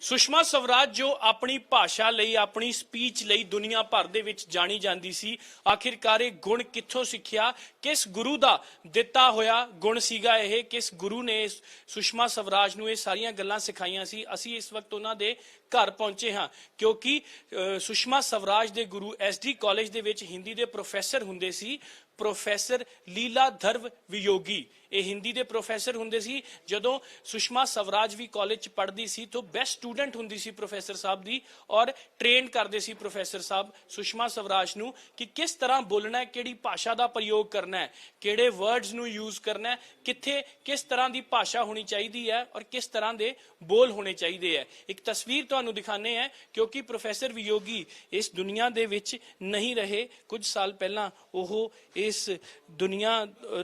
ਸੁਸ਼ਮਾ ਸਵਰਾਜ ਜੋ ਆਪਣੀ ਭਾਸ਼ਾ ਲਈ ਆਪਣੀ ਸਪੀਚ ਲਈ ਦੁਨੀਆ ਭਰ ਦੇ ਵਿੱਚ ਜਾਣੀ ਜਾਂਦੀ ਸੀ, ਆਖਿਰਕਾਰ ਇਹ ਗੁਣ ਕਿੱਥੋਂ ਸਿੱਖਿਆ, ਕਿਸ ਗੁਰੂ ਦਾ ਦਿੱਤਾ ਹੋਇਆ ਗੁਣ ਸੀਗਾ ਇਹ, ਕਿਸ ਗੁਰੂ ਨੇ ਸੁਸ਼ਮਾ ਸਵਰਾਜ ਨੂੰ ਇਹ ਸਾਰੀਆਂ ਗੱਲਾਂ ਸਿਖਾਈਆਂ ਸੀ। ਅਸੀਂ ਇਸ ਵਕਤ ਉਹਨਾਂ ਦੇ ਘਰ ਪਹੁੰਚੇ ਹਾਂ ਕਿਉਂਕਿ ਸੁਸ਼ਮਾ ਸਵਰਾਜ ਦੇ ਗੁਰੂ SD ਕਾਲਜ ਦੇ ਵਿੱਚ ਹਿੰਦੀ ਦੇ ਪ੍ਰੋਫੈਸਰ ਹੁੰਦੇ ਸੀ, प्रोफैसर लीलाधर वियोगी। ये हिंदी के प्रोफैसर हुंदे सी। जदों सुषमा स्वराज भी कॉलेज च पढ़दी सी तो बेस्ट स्टूडेंट हुंदी सी प्रोफैसर साहब दी और ट्रेन करते सी प्रोफैसर साहब सुषमा स्वराज नूं कि किस तरह बोलना है, किहड़ी भाषा का प्रयोग करना है, किहड़े वर्ड्स नूं यूज करना है, कित्थे किस तरह की भाषा होनी चाहिए है और किस तरह के बोल होने चाहिए है। एक तस्वीर तुहानूं दिखाने हैं क्योंकि प्रोफैसर वियोगी इस दुनिया दे विच नहीं रहे। कुछ साल पहला ओह इस दुनिया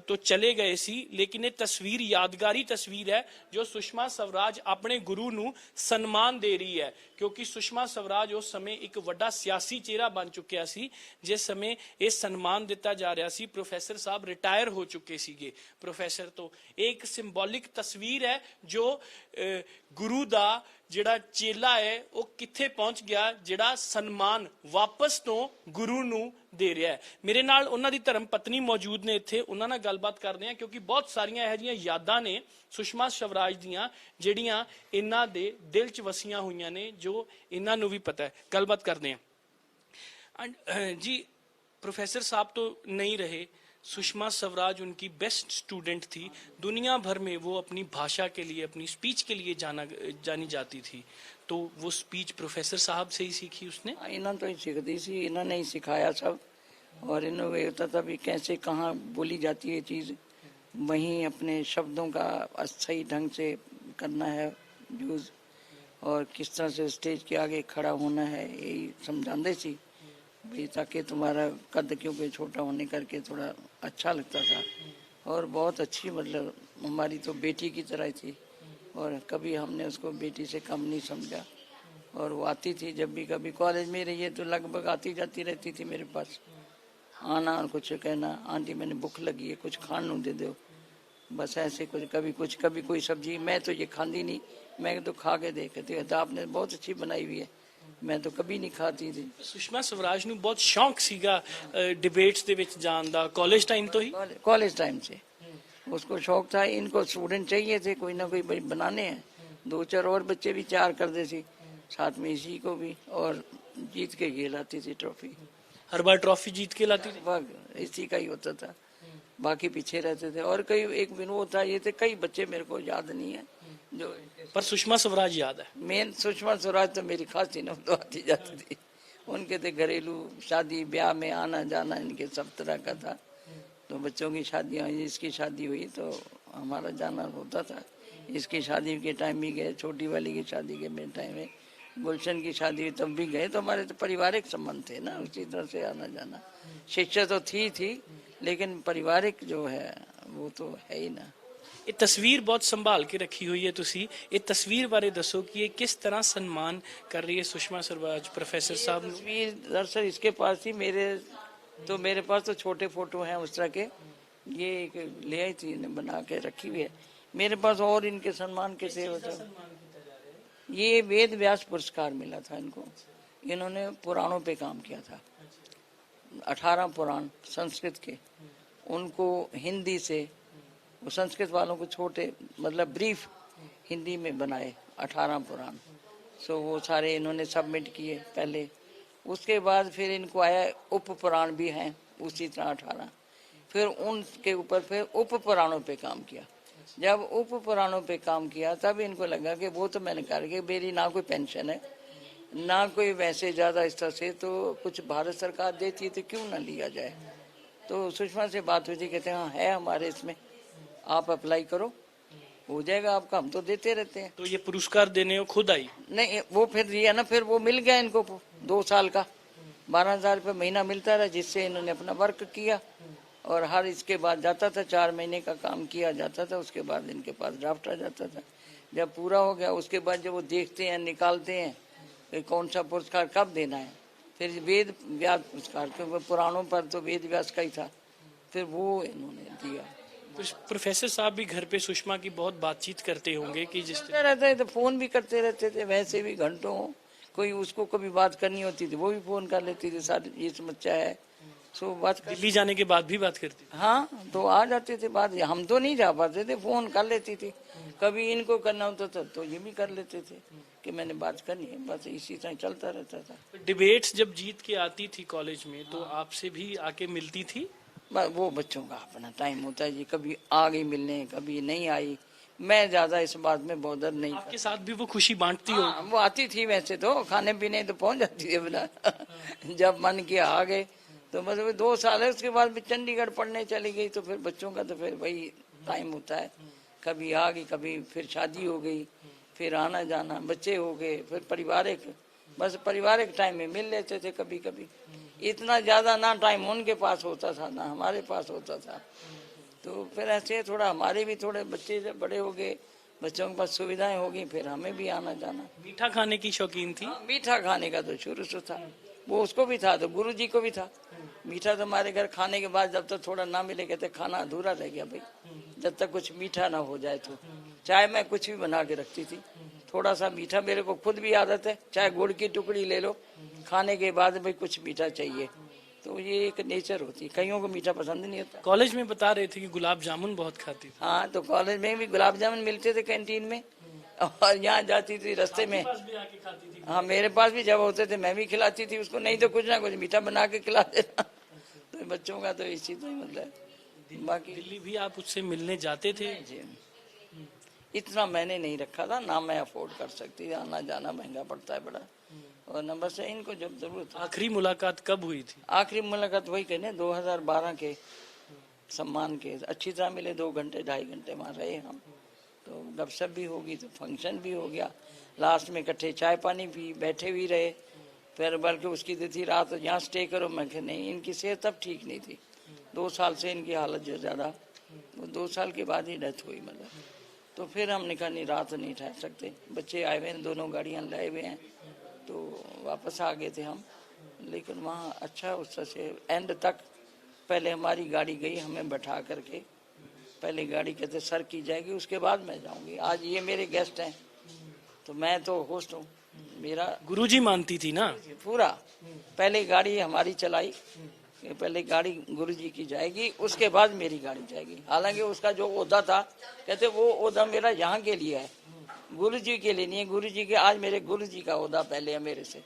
तो चले गए सी, लेकिन ये तस्वीर यादगारी तस्वीर है जो सुषमा स्वराज अपने गुरु नूं सन्मान दे रही है क्योंकि सुषमा स्वराज उस समय एक वड्डा सियासी चेहरा बन चुकिया सी जिस समय ये सन्मान दिता जा रहा सी। प्रोफैसर साहब रिटायर हो चुके सीगे प्रोफैसर तो। एक सिंबॉलिक तस्वीर है जो गुरु दा जिहड़ा चेला है वो कित्थे पहुंच गया, जिहड़ा सन्मान वापस तो गुरु नूं दे रहा है। मेरे नाल उन्हां दी धर्म पत्नी मौजूद ने, इत्थे उन्हां नाल गलबात करदे हां क्योंकि बहुत सारियां इहो जिहियां यादां ने सुषमा स्वराज दियां जिहड़ियां इन्हां दे दिल च वसियां होईयां ने जो इन्हां नूं भी पता है। गलबात करदे हां जी। प्रोफैसर साहब तो नहीं रहे, सुषमा स्वराज उनकी बेस्ट स्टूडेंट थी। दुनिया भर में वो अपनी भाषा के लिए, अपनी स्पीच के लिए जानी जाती थी। तो वो स्पीच प्रोफेसर साहब से ही सीखी उसने। इन्होंने तो ही सीखती सी, इन्होंने ही सिखाया सब। और इन्होंने होता था भी कैसे कहाँ बोली जाती है चीज़, वहीं अपने शब्दों का सही ढंग से करना है यूज़ और किस तरह से स्टेज के आगे खड़ा होना है, यही समझाते सी भाई ताकि तुम्हारा कद क्योंकि छोटा होने करके थोड़ा अच्छा लगता था। और बहुत अच्छी मतलब हमारी तो बेटी की तरह थी और कभी हमने उसको बेटी से कम नहीं समझा। और वो आती थी जब भी कभी कॉलेज में रही है तो लगभग आती जाती रहती थी मेरे पास, आना और कुछ कहना आंटी मैंने भूख लगी है कुछ खाने दे दो, बस ऐसे कुछ कभी कोई सब्जी मैं तो ये खाती नहीं, मैं तो खा के देखती है तो आपने बहुत अच्छी बनाई हुई है, मैं तो कभी नहीं खाती थी। सुषमा स्वराज नूं बहुत शौक सीगा डिबेट्स दे विच जाण दा कॉलेज टाइम तो ही। कॉलेज टाइम से उसको शौक था। इनको स्टूडेंट चाहिए थे कोई ना कोई बनाने हैं, 2-4 और बच्चे भी तैयार करते थे साथ में इसी को भी, और जीत के ये लाती थी ट्रॉफी। हर बार ट्रॉफी जीत के लाती थी, इसी का ही होता था, बाकी पीछे रहते थे। और कई एक विनोद था ये थे, कई बच्चे मेरे को याद नहीं है जो, पर सुषमा स्वराज याद है। मेन सुषमा स्वराज तो मेरी खास थी ना, तो आती जाती थी। उनके थे घरेलू शादी ब्याह में आना जाना इनके सब तरह का था। तो बच्चों की शादियाँ, इसकी शादी हुई तो हमारा जाना होता था, इसकी शादी के टाइम भी गए, छोटी वाली की शादी के टाइम में, गुलशन की शादी हुई तब भी गए। तो हमारे तो पारिवारिक संबंध थे ना, उसी तरह से आना जाना। शिक्षा तो थी लेकिन पारिवारिक जो है वो तो है ही ना। ये तस्वीर बहुत संभाल के रखी हुई है तुसी, ये तस्वीर बारे दसो कि ये किस तरह सम्मान कर रही है सुषमा स्वराज प्रोफेसर साहब। तस्वीर दरअसल इसके पास ही मेरे पास तो छोटे फोटो हैं उस तरह के, ये एक ले आई थी बना के रखी हुई है मेरे पास। और इनके सम्मान कैसे होता, ये वेद व्यास पुरस्कार मिला था इनको। इन्होंने पुराणों पे काम किया था, 18 पुराण संस्कृत के, उनको हिंदी से, वो संस्कृत वालों को छोटे मतलब ब्रीफ हिंदी में बनाए 18 पुराण। सो वो सारे इन्होंने सबमिट किए पहले। उसके बाद फिर इनको आया उप पुराण भी हैं उसी तरह 18, फिर उनके ऊपर फिर उप पुराणों पे काम किया। जब उप पुराणों पे काम किया तब इनको लगा कि वो तो मैंने कर के मेरी ना कोई पेंशन है ना कोई वैसे ज़्यादा इस तरह से, तो कुछ भारत सरकार देती है तो क्यों ना लिया जाए। तो सुषमा से बात हुई थी, कहते हैं हाँ है हमारे इसमें, आप अप्लाई करो हो जाएगा आपका, हम तो देते रहते हैं। तो ये पुरस्कार देने को खुद आई? नहीं, वो फिर दिया ना, फिर वो मिल गया इनको 2 साल का 12,000 रुपये महीना मिलता रहा, जिससे इन्होंने अपना वर्क किया। और हर इसके बाद जाता था, 4 महीने का काम किया जाता था, उसके बाद इनके पास ड्राफ्ट आ जाता था। जब पूरा हो गया उसके बाद जब वो देखते हैं निकालते हैं कि कौन सा पुरस्कार कब देना है, फिर वेद व्यास पुरस्कार, क्योंकि पुराणों पर तो वेद व्यास का ही था, फिर वो इन्होंने दिया। प्रोफेसर साहब भी घर पे सुषमा की बहुत बातचीत करते होंगे कि जिस चलते रहते हैं, तो फोन भी करते रहते थे, वैसे भी घंटों। कोई उसको कभी बात करनी होती थी वो भी फोन कर लेती थी, सारी ये समस्या है, सो बात कर। दिल्ली जाने के बाद भी बात करती थी। हाँ, तो आ जाते थे बात, हम तो नहीं जा पाते थे, फोन कर लेती थी। कभी इनको करना होता था तो ये भी कर लेते थे कि मैंने बात करनी है, बस इसी तरह चलता रहता था। डिबेट्स जब जीत के आती थी कॉलेज में तो आपसे भी आके मिलती थी। बस वो बच्चों का अपना टाइम होता है जी, कभी आ गई मिलने, कभी नहीं आई। मैं ज्यादा इस बात में बॉदर नहीं आपके साथ भी वो खुशी बांटती हो। हाँ, वो आती थी वैसे तो, खाने पीने तो पहुंच जाती थी अपना जब मन किया आ गए। तो बस वो 2 साल है, उसके बाद भी चंडीगढ़ पढ़ने चली गई, तो फिर बच्चों का तो फिर वही टाइम होता है, कभी आ गई, कभी फिर शादी हो गई, फिर आना जाना, बच्चे हो गए, फिर पारिवारिक, बस पारिवारिक टाइम में मिल लेते थे कभी कभी। इतना ज्यादा ना टाइम उनके पास होता था ना हमारे पास होता था। तो फिर ऐसे थोड़ा हमारे भी थोड़े बच्चे जब बड़े हो गए, बच्चों के पास सुविधाएं हो गई, फिर हमें भी आना जाना। मीठा खाने की शौकीन थी। मीठा खाने का तो शुरू से था, वो उसको भी था तो गुरु जी को भी था। मीठा तो हमारे घर खाने के बाद जब तक थोड़ा ना मिले, कहते खाना अधूरा रह गया भाई, जब तक कुछ मीठा ना हो जाए। तो चाय मैं कुछ भी बना के रखती थी, थोड़ा सा मीठा, मेरे को खुद भी आदत है, चाहे गुड़ की टुकड़ी ले लो, खाने के बाद भाई कुछ मीठा चाहिए। तो ये एक नेचर होती है, कईयों को मीठा पसंद नहीं होता। कॉलेज में बता रहे थे कि गुलाब जामुन बहुत खाती थी। हाँ, तो कॉलेज में भी गुलाब जामुन मिलते थे कैंटीन में, और यहाँ जाती थी रास्ते में। भी आके खाती थी। हाँ, मेरे पास भी जब होते थे मैं भी खिलाती थी उसको, नहीं तो कुछ ना कुछ मीठा बना के खिला देना। तो बच्चों का तो इसी तो ही मतलब है। बाकी दिल्ली भी आप उससे मिलने जाते थे। जी, इतना मैंने नहीं रखा था ना, मैं अफोर्ड कर सकती थी, आना जाना महंगा पड़ता है बड़ा, और नंबर से इनको जब जरूरत। आखिरी मुलाकात कब हुई थी। आखिरी मुलाकात वही कहने 2012 के सम्मान के, अच्छी तरह मिले, 2 घंटे 2.5 घंटे वहाँ रहे हम। तो गपशप भी होगी, तो फंक्शन भी हो गया, लास्ट में इकट्ठे चाय पानी भी बैठे भी रहे। फिर बल्कि उसकी तो थी रात यहाँ स्टे करो, मैं कहा नहीं, इनकी सेहत तब ठीक नहीं थी, 2 साल से इनकी हालत जो ज़्यादा, वो 2 साल के बाद ही डेथ हुई मतलब। तो फिर हमने कहा नहीं, रात नहीं ठहर सकते, बच्चे आए हुए हैं, दोनों गाड़ियाँ लाए हुए हैं, तो वापस आ गए थे हम। लेकिन वहाँ अच्छा उससे से एंड तक, पहले हमारी गाड़ी गई, हमें बैठा करके, पहले गाड़ी कहते सर की जाएगी, उसके बाद मैं जाऊंगी। आज ये मेरे गेस्ट हैं, तो मैं तो होस्ट हूँ, मेरा गुरुजी मानती थी ना। पूरा। पहले गाड़ी हमारी चलाई, पहले गाड़ी गुरुजी की जाएगी, उसके बाद मेरी गाड़ी जाएगी। हालांकि उसका जो ओहदा था, कहते वो ओहदा मेरा यहाँ के लिए है, गुरुजी के लिए नहीं है। गुरुजी के, आज मेरे गुरुजी का ओहदा पहले है मेरे से,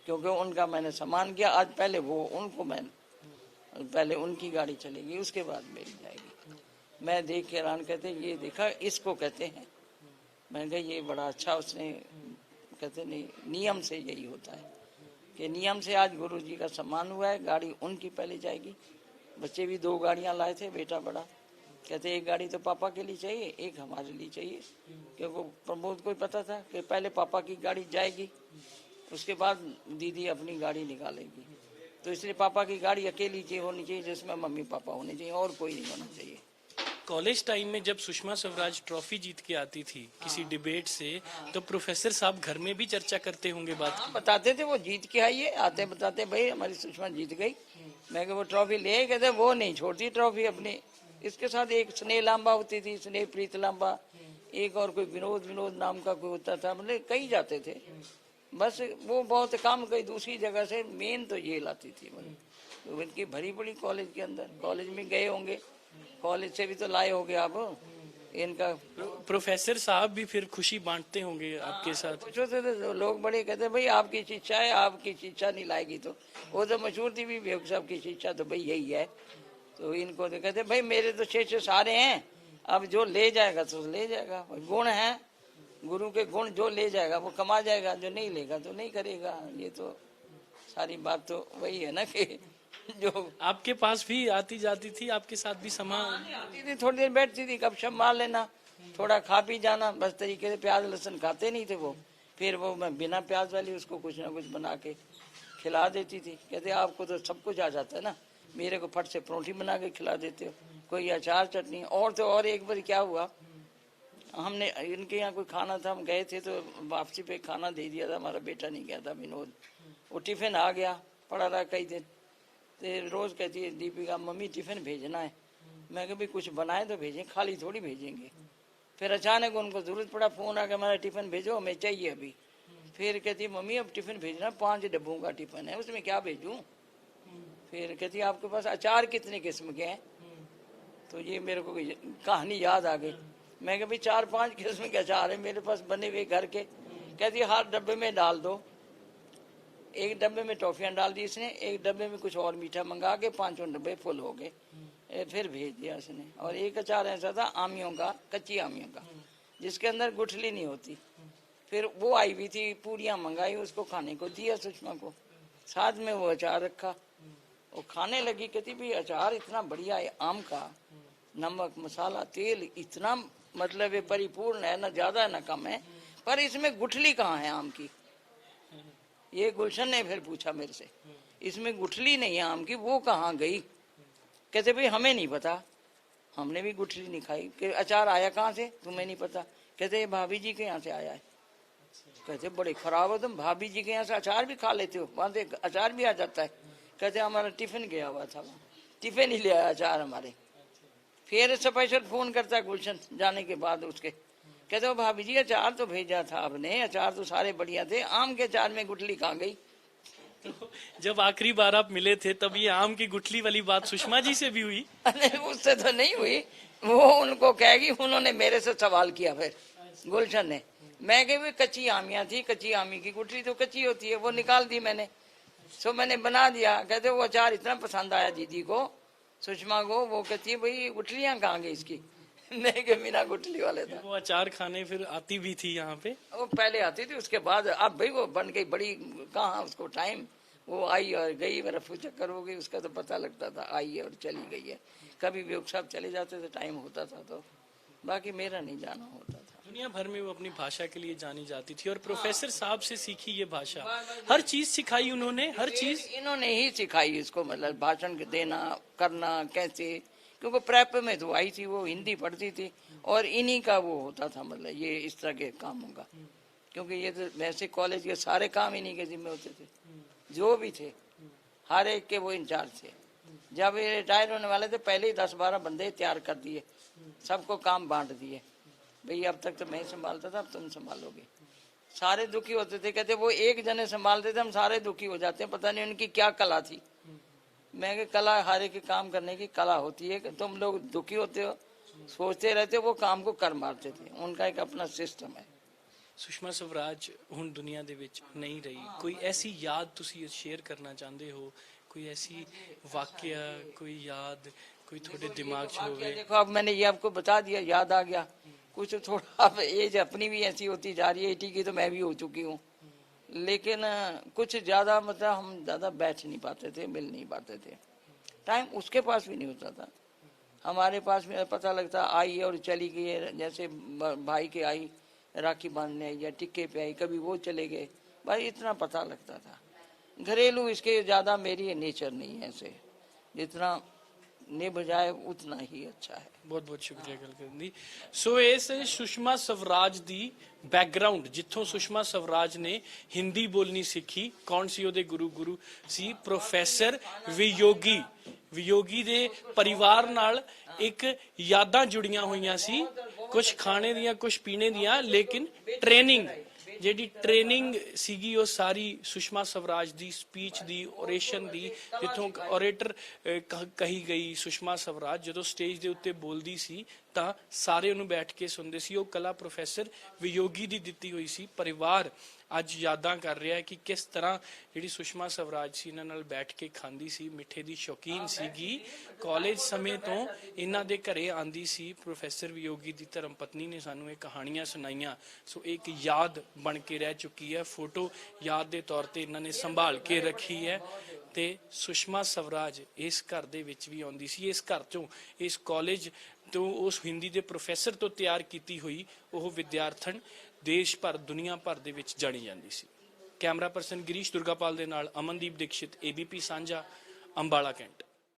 क्योंकि उनका मैंने सम्मान किया। आज पहले वो उनको, मैं पहले उनकी गाड़ी चलेगी, उसके बाद मेरी जाएगी। मैं देख के हैरान, कहते ये देखा, इसको कहते हैं। मैंने कहा ये बड़ा अच्छा उसने, कहते नहीं, नियम से यही होता है कि नियम से आज गुरु जी का सम्मान हुआ है, गाड़ी उनकी पहले जाएगी। बच्चे भी 2 गाड़ियां लाए थे, बेटा बड़ा, कहते एक गाड़ी तो पापा के लिए चाहिए, एक हमारे लिए चाहिए, क्योंकि प्रमोद को ही पता था कि पहले पापा की गाड़ी जाएगी, उसके बाद दीदी अपनी गाड़ी निकालेगी। तो इसलिए पापा की गाड़ी अकेली चाहिए, होनी चाहिए, जिसमें मम्मी पापा होने चाहिए, और कोई नहीं होना चाहिए। कॉलेज टाइम में जब सुषमा स्वराज ट्रॉफी जीत के आती थी किसी डिबेट से, तो प्रोफेसर साहब घर में भी चर्चा करते होंगे बात की। बताते थे वो जीत के आई है, आते बताते भाई हमारी सुषमा जीत गई। मैं वो ट्रॉफी ले, कहते वो नहीं छोड़ती ट्रॉफी अपनी। इसके साथ एक स्नेह लांबा होती थी, स्नेह प्रीत लांबा, एक और कोई विनोद विनोद नाम का कोई होता था, मतलब कई जाते थे। बस वो बहुत काम कई दूसरी जगह से, मेन तो ये लाती थी मतलब। तो इनकी भरी पड़ी कॉलेज के अंदर, कॉलेज में गए होंगे, कॉलेज से भी तो लाए होंगे आप इनका। प्रोफेसर साहब भी फिर खुशी बांटते होंगे आपके साथ। पूछो थे लोग, बड़े कहते भाई आपकी शिक्षा है, आपकी शिक्षा नहीं लाएगी। तो वो तो मशहूर थी भी, बेवकूफ साहब की शिक्षा तो भाई यही है। तो इनको तो कहते भाई मेरे तो 6 सारे हैं, अब जो ले जाएगा तो ले जाएगा, गुण है, गुरु के गुण जो ले जाएगा वो कमा जाएगा, जो नहीं लेगा तो नहीं करेगा। ये तो सारी बात तो वही है ना कि जो आपके पास भी आती जाती थी, आपके साथ भी समा आती थी, थोड़ी देर बैठती थी, गपशप मार लेना, थोड़ा खा पी जाना, बस तरीके से। प्याज लहसुन खाते नहीं थे वो, फिर वो मैं बिना प्याज वाली उसको कुछ ना कुछ बना के खिला देती थी। कहते आपको तो सब कुछ आ जाता है ना, मेरे को फट से परोठी बना के खिला देते हो, कोई अचार चटनी। और तो और एक बार क्या हुआ, हमने इनके यहाँ कोई खाना था, हम गए थे, तो वापसी पे खाना दे दिया था, हमारा बेटा नहीं गया था विनोद, वो टिफिन आ गया, पड़ा रहा कई दिन। तो रोज कहती है दीपिका मम्मी टिफिन भेजना है, मैं कहा भाई कुछ बनाए तो भेजें, खाली थोड़ी भेजेंगे। फिर अचानक उनको जरूरत पड़ा, फोन आ गया हमारा टिफिन भेजो, हमें चाहिए अभी। फिर कहती मम्मी अब टिफिन भेजना, 5 डब्बों का टिफिन है, उसमें क्या भेजूं। फिर कहती आपके पास अचार कितने किस्म के हैं। तो ये मेरे को कहानी याद आ गई। मैं कहा भाई 4-5 किस्म के अचार है मेरे पास बने हुए घर के। कहती हर डब्बे में डाल दो। एक डब्बे में टॉफियां डाल दी इसने, एक डब्बे में कुछ और मीठा मंगा के 5 डब्बे फुल हो गए। फिर भेज दिया उसने। और एक अचार ऐसा था आमियों का, कच्ची आमियों का, जिसके अंदर गुठली नहीं होती। फिर वो आई हुई थी, पूरियां मंगाई, उसको खाने को दिया सुषमा को, साथ में वो अचार रखा। वो खाने लगी, कहती भाई अचार इतना बढ़िया है आम का, नमक मसाला तेल इतना मतलब ये परिपूर्ण है, ना ज्यादा ना कम है, पर इसमें गुठली कहाँ है आम की। ये गुलशन ने फिर पूछा मेरे से, इसमें गुठली नहीं है आम की, वो कहाँ गई। कहते भाई हमें नहीं पता, हमने भी गुठली नहीं खाई। कि अचार आया कहाँ से, तुम्हें नहीं पता। कहते भाभी जी के यहाँ से आया है। कहते बड़े खराब हो तुम, भाभी जी के यहाँ से अचार भी खा लेते हो, वहां से अचार भी आ जाता है। कहते हमारा टिफिन गया हुआ था, वहाँ टिफिन ही ले आया अचार हमारे। फिर स्पेशल फोन करता है गुलशन जाने के बाद उसके, कहते हो भाभी जी अचार तो भेजा था आपने, अचार तो सारे बढ़िया थे, आम के अचार में गुठली कहाँ गई। तो जब आखिरी बार आप मिले थे तब ये आम की गुठली वाली बात सुषमा जी से भी हुई? अरे उससे तो नहीं हुई, वो उनको कहेगी, उन्होंने मेरे से सवाल किया फिर गुलशन ने। मैं कही कच्ची आमियां थी, कच्ची आमी की गुठली तो कच्ची होती है, वो निकाल दी मैंने, सो मैंने बना दिया। कहते वो अचार इतना पसंद आया दीदी को, सुषमा को, वो कहती है भाई गुठलियां कहाँ गई इसकी। मैं के बिना गुठली वाले था। वो अचार खाने फिर आती भी थी यहाँ पे? वो पहले आती थी, उसके बाद अब भाई वो बन गई बड़ी, कहाँ उसको टाइम, वो आई और गई, रफू चक्कर हो गई, उसका तो पता लगता था आई है और चली गई है। कभी भी सब चले जाते थे, टाइम होता था तो, बाकी मेरा नहीं जाना होता था। दुनिया भर में वो अपनी भाषा के लिए जानी जाती थी और प्रोफेसर साहब से सीखी ये भाषा, हर चीज सिखाई उन्होंने, हर चीज इन्होंने ही सिखाई इसको, मतलब भाषण देना करना कैसे, क्योंकि प्रेप में तो आई थी, वो हिंदी पढ़ती थी और इन्हीं का वो होता था, मतलब ये इस तरह के कामों का। क्योंकि ये तो वैसे कॉलेज के सारे काम इन्हीं के जिम्मे होते थे, जो भी थे हर एक के वो इंचार्ज थे। जब ये रिटायर होने वाले थे पहले ही 10-12 बंदे तैयार कर दिए, सबको काम बांट दिए, भाई अब तक तो मैं संभालता था, अब तुम संभालोगे। सारे दुखी होते थे, कहते वो एक जने संभालते थे, हम सारे दुखी हो जाते हैं, पता नहीं उनकी क्या कला थी। मैं कि कला हर एक काम करने की कला होती है, कि तुम लोग दुखी होते हो, सोचते रहते हो, वो काम को कर मारते थे, उनका एक अपना सिस्टम है। सुषमा स्वराज हुण दुनिया दे विच नहीं रही, कोई ऐसी याद तुसी शेयर करना चाहते हो, कोई ऐसी वाकया, कोई याद, कोई थोड़े दिमाग च होवे? देखो अब मैंने ये आपको बता दिया, याद आ गया कुछ थोड़ा। अब एज अपनी भी ऐसी होती जा रही है, 80 की तो मैं भी हो चुकी हूँ, लेकिन कुछ ज्यादा मतलब हम ज्यादा बैठ नहीं पाते थे, मिल नहीं पाते थे, टाइम उसके पास भी नहीं होता था, हमारे पास में पता लगता आई और चली गई है। जैसे भाई के आई राखी बांधने या टिक्के पे आई, कभी वो चले गए, भाई इतना पता लगता था। घरेलू इसके ज्यादा मेरी नेचर नहीं है, ऐसे जितना निभ जाए उतना ही अच्छा है। बहुत बहुत शुक्रिया गल करन दी। सो इस सुषमा स्वराज दी बैकग्राउंड, जिथों सुषमा स्वराज ने हिंदी बोलनी सीखी, कौन सी ओदे गुरु सी? प्रोफेसर वियोगी। वियोगी दे परिवार नाल एक यादां जुड़ियां हुईयां सी, कुछ खाने दियां कुछ पीने दियां, लेकिन ट्रेनिंग ਜਿਹੜੀ ट्रेनिंग ਸੀਗੀ ਉਹ ਸਾਰੀ ਸੁਸ਼ਮਾ ਸਵਰਾਜ ਦੀ ਸਪੀਚ ਦੀ, ਓਰੇਸ਼ਨ ਦੀ, ਜਿੱਥੋਂ ਓਰੇਟਰ ਕਹੀ ਗਈ ਸੁਸ਼ਮਾ ਸਵਰਾਜ ਜਦੋਂ ਸਟੇਜ ਦੇ ਉੱਤੇ ਬੋਲਦੀ ਸੀ ਤਾਂ ਸਾਰੇ ਉਹਨੂੰ ਬੈਠ ਕੇ ਸੁਣਦੇ ਸੀ। ਉਹ ਕਲਾ ਪ੍ਰੋਫੈਸਰ ਵਿਯੋਗੀ ਦੀ ਦਿੱਤੀ ਹੋਈ ਸੀ। ਪਰਿਵਾਰ ਅੱਜ ਯਾਦਾਂ ਕਰ ਰਿਹਾ ਹੈ ਕਿ ਕਿਸ ਤਰ੍ਹਾਂ ਜਿਹੜੀ ਸੁਸ਼ਮਾ ਸਵਰਾਜ ਸੀ ਇਹਨਾਂ ਨਾਲ ਬੈਠ ਕੇ ਖਾਂਦੀ ਸੀ, ਮਿੱਠੇ ਦੀ ਸ਼ੌਕੀਨ ਸੀਗੀ। ਕਾਲਜ ਸਮੇਂ ਤੋਂ ਇਹਨਾਂ ਦੇ ਘਰੇ ਆਂਦੀ ਸੀ। ਪ੍ਰੋਫੈਸਰ ਵਿਯੋਗੀ ਦੀ ਧਰਮ ਪਤਨੀ ਨੇ ਸਾਨੂੰ ਇਹ ਕਹਾਣੀਆਂ ਸੁਣਾਈਆਂ। ਸੋ ਇੱਕ ਯਾਦ ਬਣ ਕੇ ਰਹਿ ਚੁੱਕੀ ਹੈ, ਫੋਟੋ ਯਾਦ ਦੇ ਤੌਰ ਤੇ ਇਹਨਾਂ ਨੇ ਸੰਭਾਲ ਕੇ ਰੱਖੀ ਹੈ। ਤੇ ਸੁਸ਼ਮਾ ਸਵਰਾਜ ਇਸ ਘਰ ਦੇ ਵਿੱਚ ਵੀ ਆਉਂਦੀ ਸੀ, ਇਸ ਘਰ ਚੋਂ, ਇਸ ਕਾਲਜ ਤੋਂ, ਉਸ ਹਿੰਦੀ ਦੇ ਪ੍ਰੋਫੈਸਰ ਤੋਂ ਤਿਆਰ ਕੀਤੀ ਹੋਈ ਉਹ ਵਿਦਿਆਰਥਣ ਦੇਸ਼ ਭਰ ਦੁਨੀਆ ਭਰ ਦੇ ਵਿੱਚ ਜਾਣੀ ਜਾਂਦੀ ਸੀ। ਕੈਮਰਾ ਪਰਸਨ ਗਿਰੀਸ਼ ਦੁਰਗਾਪਾਲ ਦੇ ਨਾਲ ਅਮਨਦੀਪ ਦੀਕਸ਼ਿਤ, ABP ਸਾਂਝਾ, ਅੰਬਾਲਾ ਕੈਂਟ।